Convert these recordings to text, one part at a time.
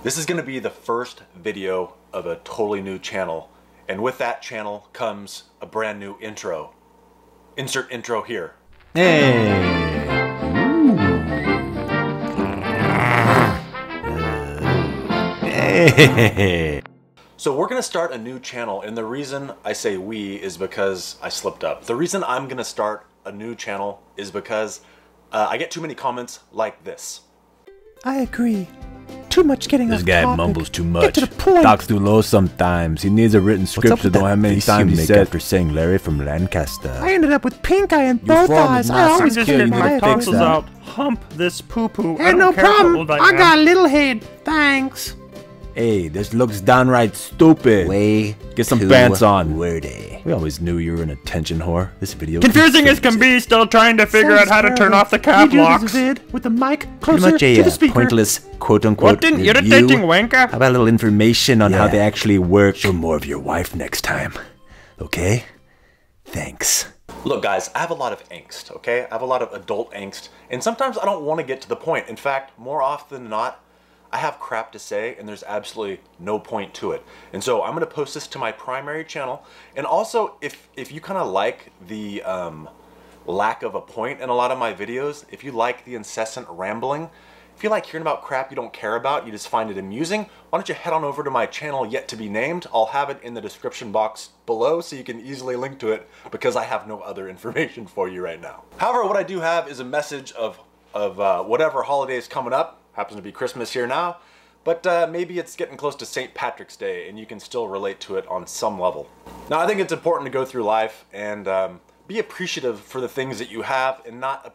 This is going to be the first video of a totally new channel, and with that channel comes a brand new intro. Insert intro here. Hey! Hey! So we're going to start a new channel, and the reason I say we is because I slipped up. The reason I'm going to start a new channel is because I get too many comments like this. I agree. Too much getting This off guy topic. mumbles too Get much. to the point. Talks too low sometimes. He needs a written script up so with don't that have many face times you he make said after after saying Larry from Lancaster. I ended up with pink eye in both formed eyes. I massive always skill. get You my need to eye fix twisted. that. out. Hump this poo-poo. I Hey, don't no care how problem. old I I am. got a little head. Thanks. Hey, this looks downright stupid. Way Get some too pants on. wordy. We always knew you were an attention whore. This video Confusing as can be, still trying to figure out how to turn off the cap You do locks. this vid with the mic Pretty closer much to a the speaker. pointless quote-unquote What an review. irritating wanker. How about a little information on how Yeah. they actually work? Show more of your wife next time. Okay? Thanks. Look guys, I have a lot of angst, okay? I have a lot of adult angst, and sometimes I don't want to get to the point. In fact, more often than not, I have crap to say and there's absolutely no point to it. And so I'm going to post this to my primary channel. And also, if you kind of like the lack of a point in a lot of my videos, if you like the incessant rambling, if you like hearing about crap you don't care about, you just find it amusing, why don't you head on over to my channel yet to be named. I'll have it in the description box below so you can easily link to it because I have no other information for you right now. However, what I do have is a message of whatever holiday is coming up. Happens to be Christmas here now, but maybe it's getting close to St. Patrick's Day and you can still relate to it on some level. Now I think it's important to go through life and be appreciative for the things that you have and not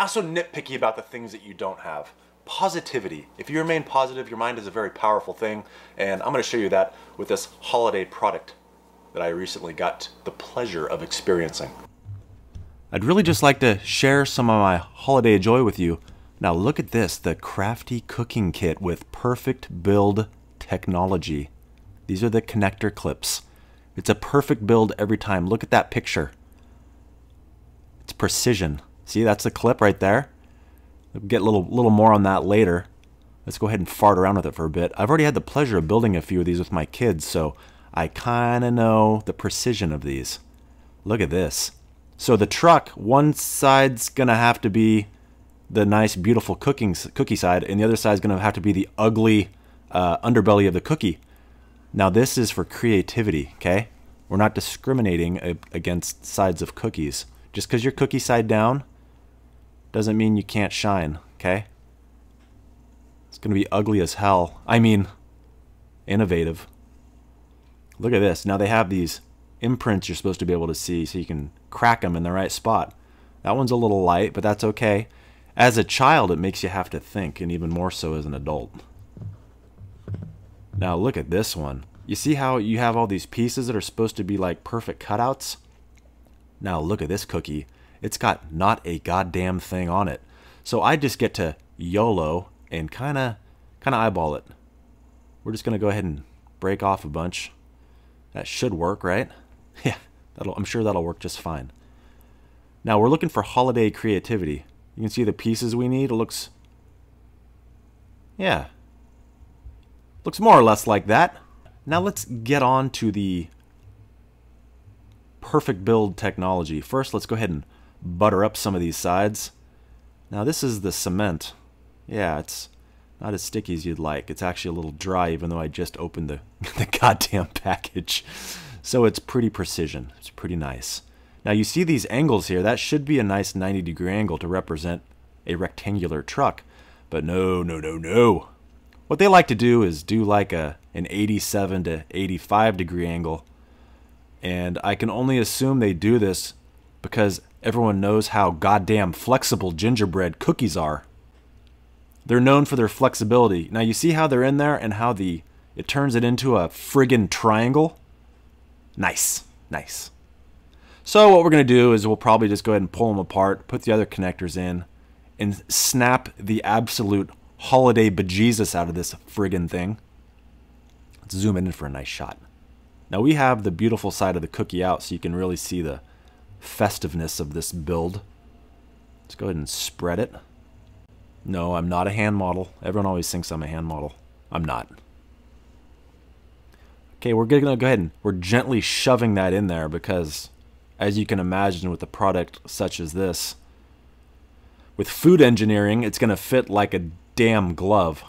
so nitpicky about the things that you don't have. Positivity. If you remain positive, your mind is a very powerful thing, and I'm going to show you that with this holiday product that I recently got the pleasure of experiencing. I'd really just like to share some of my holiday joy with you. Now look at this, the Crafty Cooking Kit with perfect build technology. These are the connector clips. It's a perfect build every time. Look at that picture. It's precision. See, that's the clip right there. We'll get a little more on that later. Let's go ahead and fart around with it for a bit. I've already had the pleasure of building a few of these with my kids, so I kind of know the precision of these. Look at this. So the truck, one side's going to have to be the nice, beautiful cookie side, and the other side is going to have to be the ugly underbelly of the cookie. Now this is for creativity, okay? We're not discriminating against sides of cookies. Just because your cookie side down doesn't mean you can't shine, okay? It's going to be ugly as hell. I mean, innovative. Look at this. Now they have these imprints you're supposed to be able to see so you can crack them in the right spot. That one's a little light, but that's okay. As a child, it makes you have to think, and even more so as an adult. Now look at this one. You see how you have all these pieces that are supposed to be like perfect cutouts? Now look at this cookie. It's got not a goddamn thing on it. So I just get to YOLO and kind of eyeball it. We're just going to go ahead and break off a bunch. That should work, right? Yeah, I'm sure that'll work just fine. Now we're looking for holiday creativity. You can see the pieces we need. It looks, yeah, looks more or less like that. Now let's get on to the perfect build technology. First, let's go ahead and butter up some of these sides. Now this is the cement. Yeah, it's not as sticky as you'd like. It's actually a little dry, even though I just opened the goddamn package. So it's pretty precision. It's pretty nice. Now you see these angles here, that should be a nice 90-degree angle to represent a rectangular truck. But no, no, no, no. What they like to do is do like an 87 to 85-degree angle. And I can only assume they do this because everyone knows how goddamn flexible gingerbread cookies are. They're known for their flexibility. Now you see how they're in there and how it turns it into a friggin' triangle? Nice, nice. So what we're going to do is we'll probably just go ahead and pull them apart, put the other connectors in, and snap the absolute holiday bejesus out of this friggin' thing. Let's zoom in for a nice shot. Now we have the beautiful side of the cookie out so you can really see the festiveness of this build. Let's go ahead and spread it. No, I'm not a hand model. Everyone always thinks I'm a hand model. I'm not. Okay, we're gonna go ahead and we're gently shoving that in there because, as you can imagine with a product such as this, with food engineering, it's gonna fit like a damn glove.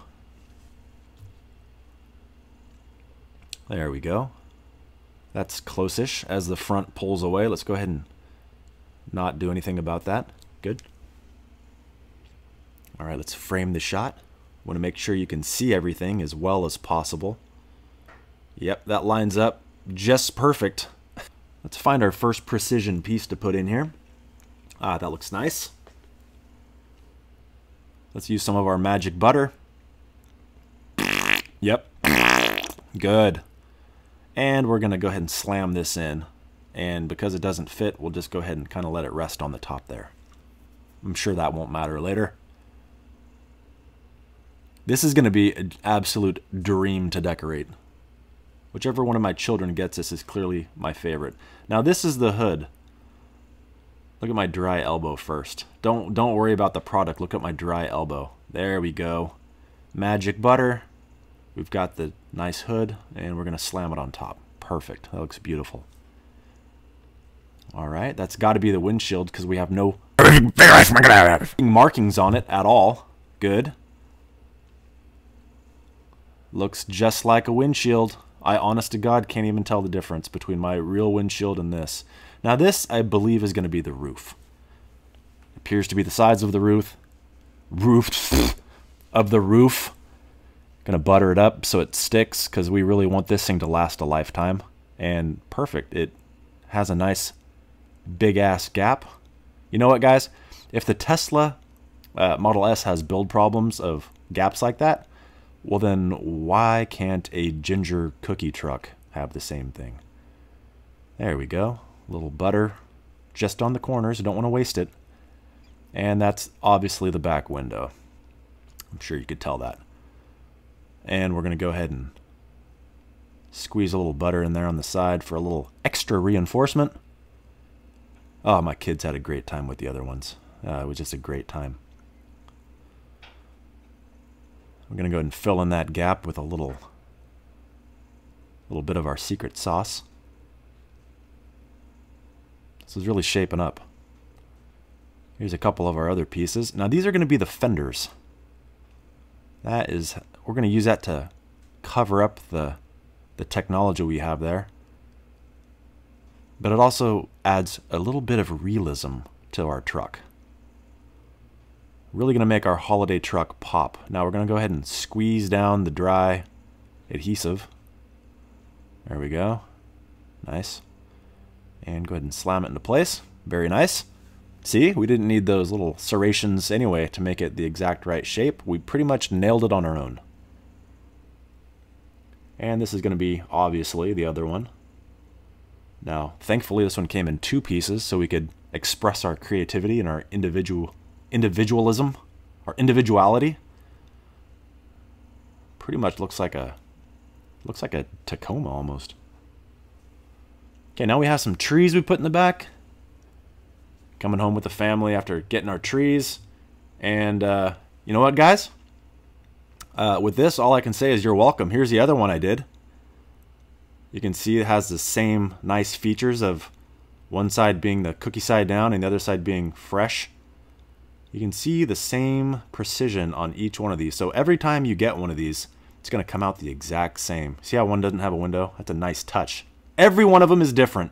There we go. That's close-ish as the front pulls away. Let's go ahead and not do anything about that. Good. All right, let's frame the shot. Want to make sure you can see everything as well as possible. Yep, that lines up just perfect. Let's find our first precision piece to put in here. Ah, that looks nice. Let's use some of our magic butter. Yep. Good. And we're going to go ahead and slam this in. And because it doesn't fit, we'll just go ahead and kind of let it rest on the top there. I'm sure that won't matter later. This is going to be an absolute dream to decorate. Whichever one of my children gets this is clearly my favorite. Now this is the hood. Look at my dry elbow first. Don't worry about the product. Look at my dry elbow. There we go. Magic butter. We've got the nice hood, and we're going to slam it on top. Perfect. That looks beautiful. All right, that's got to be the windshield because we have no markings on it at all. Good. Looks just like a windshield. I, honest to God, can't even tell the difference between my real windshield and this. Now this, I believe, is going to be the roof. Appears to be the sides of the roof. Of the roof. Gonna butter it up so it sticks because we really want this thing to last a lifetime. And perfect. It has a nice big ass gap. You know what, guys? If the Tesla Model S has build problems of gaps like that, well then why can't a ginger cookie truck have the same thing? There we go. A little butter just on the corners. Don't want to waste it. And that's obviously the back window. I'm sure you could tell that. And we're going to go ahead and squeeze a little butter in there on the side for a little extra reinforcement. Oh, my kids had a great time with the other ones. It was just a great time. We're going to go ahead and fill in that gap with a little bit of our secret sauce. This is really shaping up. Here's a couple of our other pieces. Now these are going to be the fenders. We're going to use that to cover up the technology we have there. But it also adds a little bit of realism to our truck. Really going to make our holiday truck pop. Now we're going to go ahead and squeeze down the dry adhesive. There we go. Nice. And go ahead and slam it into place. Very nice. See, we didn't need those little serrations anyway to make it the exact right shape. We pretty much nailed it on our own. And this is going to be, obviously, the other one. Now, thankfully, this one came in 2 pieces, so we could express our creativity and our individualism, our individuality. Pretty much looks like a Tacoma almost. Okay, now we have some trees we put in the back. Coming home with the family after getting our trees. And you know what, guys? With this, all I can say is you're welcome. Here's the other one I did. You can see it has the same nice features of one side being the cookie side down and the other side being fresh. You can see the same precision on each one of these. So every time you get one of these, it's going to come out the exact same. See how one doesn't have a window? That's a nice touch. Every one of them is different.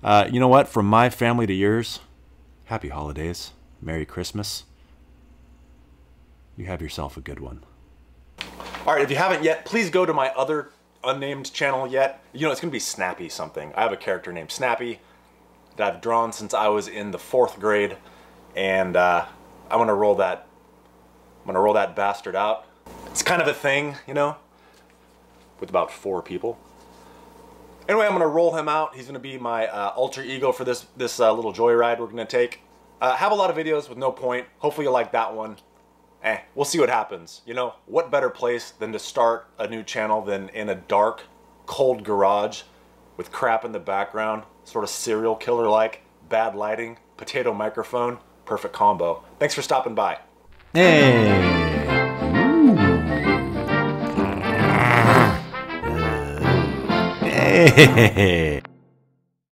You know what? From my family to yours, happy holidays. Merry Christmas. You have yourself a good one. All right, if you haven't yet, please go to my other unnamed channel yet. You know, it's going to be Snappy something. I have a character named Snappy that I've drawn since I was in the 4th grade. And I'm going to roll that bastard out. It's kind of a thing, you know, with about 4 people. Anyway, I'm going to roll him out. He's going to be my alter ego for this little joyride we're going to take. Have a lot of videos with no point. Hopefully you like that one. We'll see what happens. You know, what better place than to start a new channel than in a dark, cold garage with crap in the background, sort of serial killer-like, bad lighting, potato microphone, perfect combo. Thanks for stopping by. Hey. Ooh. Hey.